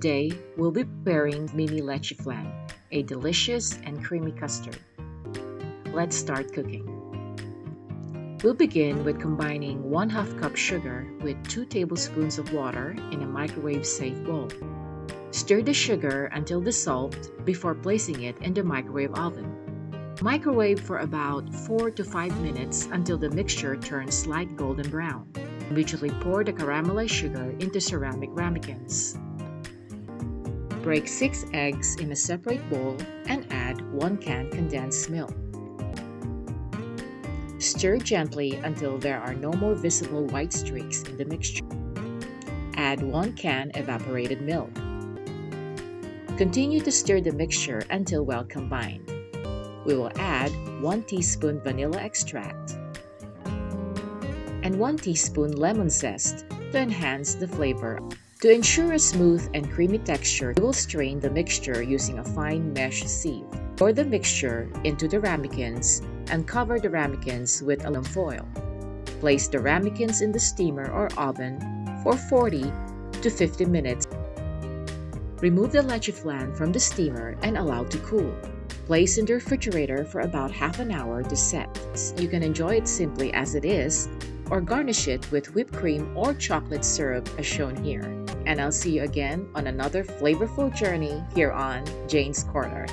Today, we'll be preparing mini Leche Flan, a delicious and creamy custard. Let's start cooking. We'll begin with combining 1/2 cup sugar with 2 tablespoons of water in a microwave-safe bowl. Stir the sugar until dissolved before placing it in the microwave oven. Microwave for about 4 to 5 minutes until the mixture turns light golden brown. Immediately pour the caramelized sugar into ceramic ramekins. Break 6 eggs in a separate bowl and add 1 can condensed milk. Stir gently until there are no more visible white streaks in the mixture. Add 1 can evaporated milk. Continue to stir the mixture until well combined. We will add 1 teaspoon vanilla extract and 1 teaspoon lemon zest to enhance the flavor. To ensure a smooth and creamy texture, we will strain the mixture using a fine mesh sieve. Pour the mixture into the ramekins and cover the ramekins with aluminum foil. Place the ramekins in the steamer or oven for 40 to 50 minutes. Remove the Leche Flan from the steamer and allow to cool. Place in the refrigerator for about half an hour to set. You can enjoy it simply as it is, or garnish it with whipped cream or chocolate syrup as shown here. And I'll see you again on another flavorful journey here on Jane's Corner.